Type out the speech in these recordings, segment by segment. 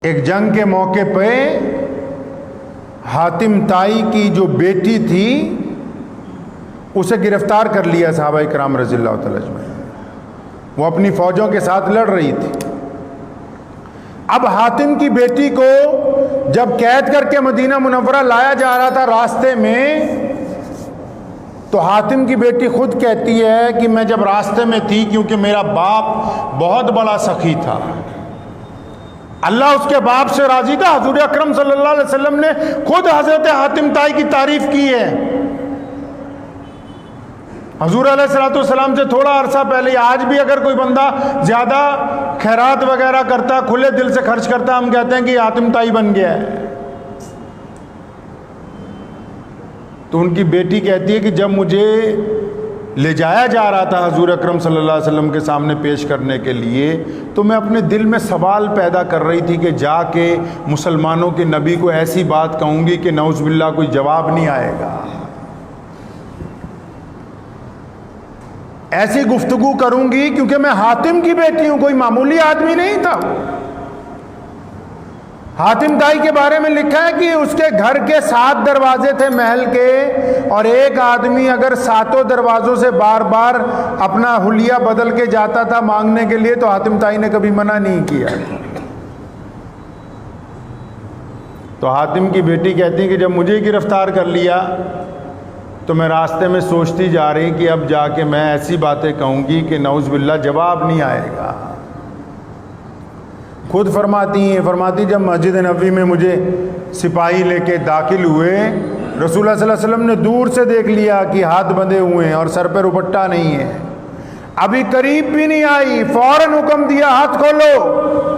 ایک جنگ کے موقع پہ حاتم طائی کی جو بیٹی تھی اسے گرفتار کر لیا صحابہ کرام رضی اللہ تعالی اجمعین۔ وہ اپنی فوجوں کے ساتھ لڑ رہی تھی۔ اب حاتم کی بیٹی کو جب قید کر کے مدینہ منورہ لایا جا رہا تھا راستے میں، تو حاتم کی بیٹی خود کہتی ہے کہ میں جب راستے میں تھی، کیونکہ میرا باپ بہت بڑا سخی تھا، اللہ اس کے باپ سے راضی تھا۔ حضور اکرم صلی اللہ علیہ وسلم نے خود حضرت حاتم طائی کی تعریف کی ہے۔ حضور علیہ الصلوۃ والسلام سے تھوڑا عرصہ پہلے، آج بھی اگر کوئی بندہ زیادہ خیرات وغیرہ کرتا، کھلے دل سے خرچ کرتا، ہم کہتے ہیں کہ حاتم طائی بن گیا ہے۔ تو ان کی بیٹی کہتی ہے کہ جب مجھے لے جایا جا رہا تھا حضور اکرم صلی اللہ علیہ وسلم کے سامنے پیش کرنے کے لیے، تو میں اپنے دل میں سوال پیدا کر رہی تھی کہ جا کے مسلمانوں کے نبی کو ایسی بات کہوں گی کہ نعوذ باللہ کوئی جواب نہیں آئے گا، ایسی گفتگو کروں گی، کیونکہ میں حاتم کی بیٹی ہوں، کوئی معمولی آدمی نہیں تھا۔ حاتم طائی کے بارے میں لکھا ہے کہ اس کے گھر کے 7 دروازے تھے محل کے، اور ایک آدمی اگر 7 دروازوں سے بار بار اپنا حلیہ بدل کے جاتا تھا مانگنے کے لیے، تو حاتم طائی نے کبھی منع نہیں کیا۔ تو حاتم کی بیٹی کہتی ہے کہ جب مجھے گرفتار کر لیا تو میں راستے میں سوچتی جا رہی کہ اب جا کے میں ایسی باتیں کہوں گی کہ نعوذ باللہ جواب نہیں آئے گا۔ خود فرماتی جب مسجد نبوی میں مجھے سپاہی لے کے داخل ہوئے، رسول اللہ صلی اللہ علیہ وسلم نے دور سے دیکھ لیا کہ ہاتھ بندھے ہوئے ہیں اور سر پہ دوپٹہ نہیں ہے، ابھی قریب بھی نہیں آئی، فوراً حکم دیا ہاتھ کھولو۔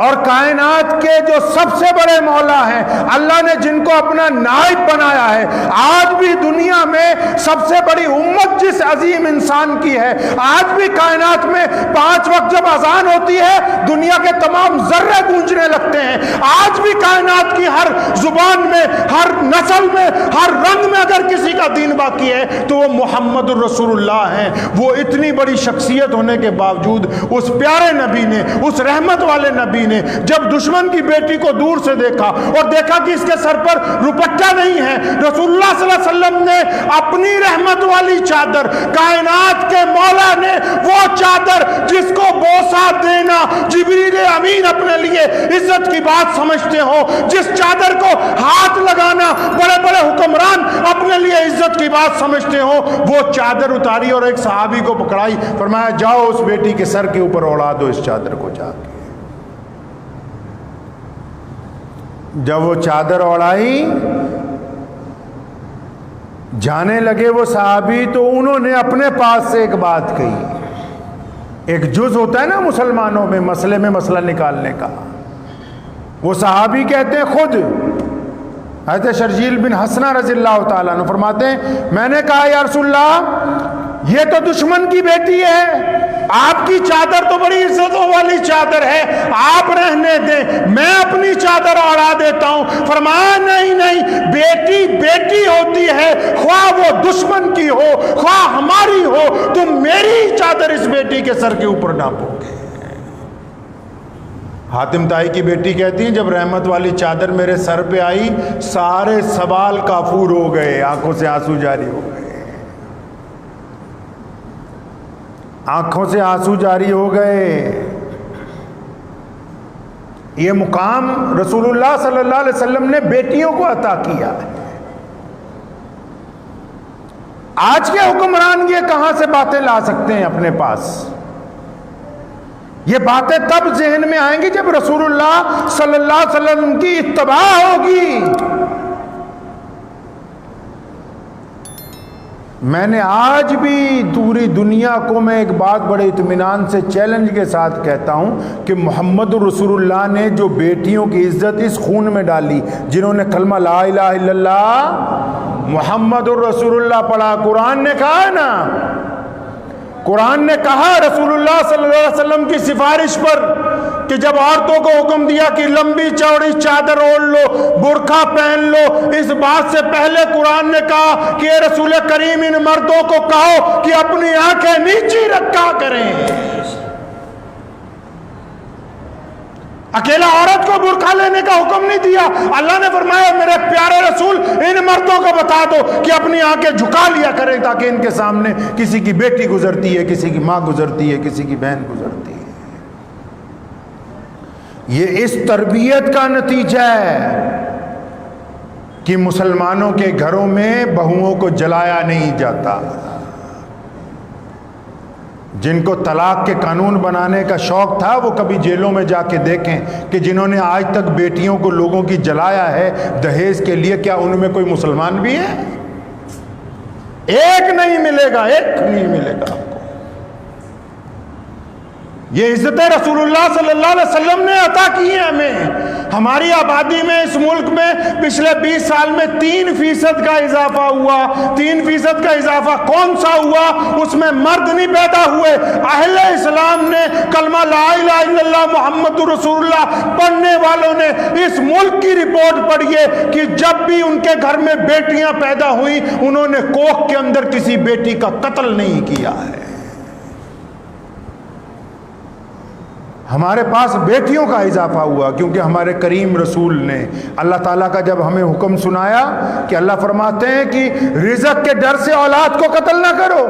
اور کائنات کے جو سب سے بڑے مولا ہیں، اللہ نے جن کو اپنا نائب بنایا ہے، آج بھی دنیا میں سب سے بڑی امت جس عظیم انسان کی ہے، آج بھی کائنات میں 5 وقت جب اذان ہوتی ہے دنیا کے تمام ذرے گونجنے لگتے ہیں۔ آج بھی کائنات کی ہر زبان میں، ہر نسل میں، ہر رنگ میں اگر کسی کا دین باقی ہے تو وہ محمد الرسول اللہ ہیں۔ وہ اتنی بڑی شخصیت ہونے کے باوجود اس پیارے نبی نے، اس رحمت والے نبی نے جب دشمن کی بیٹی کو دور سے دیکھا اور دیکھا کہ اس کے سر پر دوپٹہ نہیں ہے، رسول اللہ صلی اللہ علیہ وسلم نے اپنی رحمت والی چادر، کائنات کے مولا نے وہ چادر جس کو بوسہ دینا جبریل امین اپنے لیے عزت کی بات سمجھتے ہو، جس چادر کو ہاتھ لگانا بڑے بڑے حکمران اپنے لیے عزت کی بات سمجھتے ہو، وہ چادر اتاری اور ایک صحابی کو پکڑائی، فرمایا جاؤ اس بیٹی کے سر کے اوپر اڑا دو اس چادر کو جا کے۔ جب وہ چادر اڑائی جانے لگے وہ صحابی، تو انہوں نے اپنے پاس سے ایک بات کہی۔ ایک جز ہوتا ہے نا مسلمانوں میں مسئلے میں مسئلہ نکالنے کا، وہ صحابی کہتے ہیں خود حضرت شرجیل بن حسنہ رضی اللہ تعالیٰ عنہ فرماتے ہیں، میں نے کہا یا رسول اللہ یہ تو دشمن کی بیٹی ہے، آپ کی چادر تو بڑی عزتوں والی چادر ہے، آپ رہنے دیں، میں اپنی چادر اڑا دیتا ہوں۔ فرمایا نہیں، بیٹی بیٹی ہوتی ہے، خواہ وہ دشمن کی ہو خواہ ہماری ہو، تم میری چادر اس بیٹی کے سر کے اوپر ڈالو گے۔ حاتم طائی کی بیٹی کہتی ہیں جب رحمت والی چادر میرے سر پہ آئی، سارے سوال کافور ہو گئے، آنکھوں سے آنسو جاری ہو گئے، آنکھوں سے آنسو جاری ہو گئے۔ یہ مقام رسول اللہ صلی اللہ علیہ وسلم نے بیٹیوں کو عطا کیا ہے۔ آج کے حکمران یہ کہاں سے باتیں لا سکتے ہیں اپنے پاس؟ یہ باتیں تب ذہن میں آئیں گی جب رسول اللہ صلی اللہ علیہ وسلم کی اتباع ہوگی۔ میں نے آج بھی پوری دنیا کو میں ایک بات بڑے اطمینان سے چیلنج کے ساتھ کہتا ہوں کہ محمد رسول اللہ نے جو بیٹیوں کی عزت اس خون میں ڈالی، جنہوں نے کلمہ لا الہ الا اللہ محمد الرسول اللہ پڑھا، قرآن نے کہا ہے نا، قرآن نے کہا رسول اللہ صلی اللہ علیہ وسلم کی سفارش پر کہ جب عورتوں کو حکم دیا کہ لمبی چوڑی چادر اوڑھ لو، برقع پہن لو، اس بات سے پہلے قرآن نے کہا کہ اے رسول کریم ان مردوں کو کہو کہ اپنی آنکھیں نیچی رکھا کریں۔ اکیلا عورت کو برقع لینے کا حکم نہیں دیا. اللہ نے فرمایا میرے پیارے رسول ان مردوں کو بتا دو کہ اپنی آنکھیں جھکا لیا کریں تاکہ ان کے سامنے کسی کی بیٹی گزرتی ہے, کسی کی ماں گزرتی ہے, کسی کی بہن گزرتی ہے. یہ اس تربیت کا نتیجہ ہے کہ مسلمانوں کے گھروں میں بہوؤں کو جلایا نہیں جاتا. جن کو طلاق کے قانون بنانے کا شوق تھا وہ کبھی جیلوں میں جا کے دیکھیں کہ جنہوں نے آج تک بیٹیوں کو لوگوں کی جلایا ہے دہیز کے لیے, کیا ان میں کوئی مسلمان بھی ہے؟ ایک نہیں ملے گا, ایک نہیں ملے گا. یہ عزت رسول اللہ صلی اللہ علیہ وسلم نے عطا کی ہے ہمیں. ہماری آبادی میں اس ملک میں پچھلے 20 سال میں 3% کا اضافہ ہوا. 3% کا اضافہ کون سا ہوا؟ اس میں مرد نہیں پیدا ہوئے. اہل اسلام نے کلمہ لا الہ الا اللہ محمد رسول اللہ پڑھنے والوں نے اس ملک کی رپورٹ پڑھی ہے کہ جب بھی ان کے گھر میں بیٹیاں پیدا ہوئی انہوں نے کوکھ کے اندر کسی بیٹی کا قتل نہیں کیا ہے. ہمارے پاس بیٹیوں کا اضافہ ہوا کیونکہ ہمارے کریم رسول نے اللہ تعالیٰ کا جب ہمیں حکم سنایا کہ اللہ فرماتے ہیں کہ رزق کے ڈر سے اولاد کو قتل نہ کرو.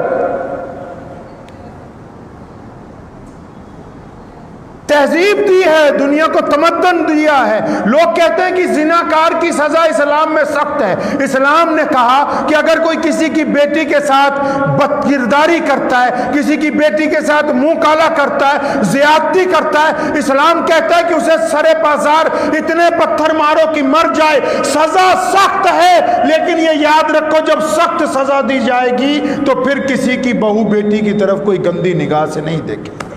تہذیب دی ہے, دنیا کو تمدن دیا ہے. لوگ کہتے ہیں کہ زناکار کی سزا اسلام میں سخت ہے. اسلام نے کہا کہ اگر کوئی کسی کی بیٹی کے ساتھ بدکرداری کرتا ہے, کسی کی بیٹی کے ساتھ منہ کالا کرتا ہے, زیادتی کرتا ہے, اسلام کہتا ہے کہ اسے سرے پازار اتنے پتھر مارو کہ مر جائے. سزا سخت ہے, لیکن یہ یاد رکھو جب سخت سزا دی جائے گی تو پھر کسی کی بہو بیٹی کی طرف کوئی گندی نگاہ سے نہیں دیکھے.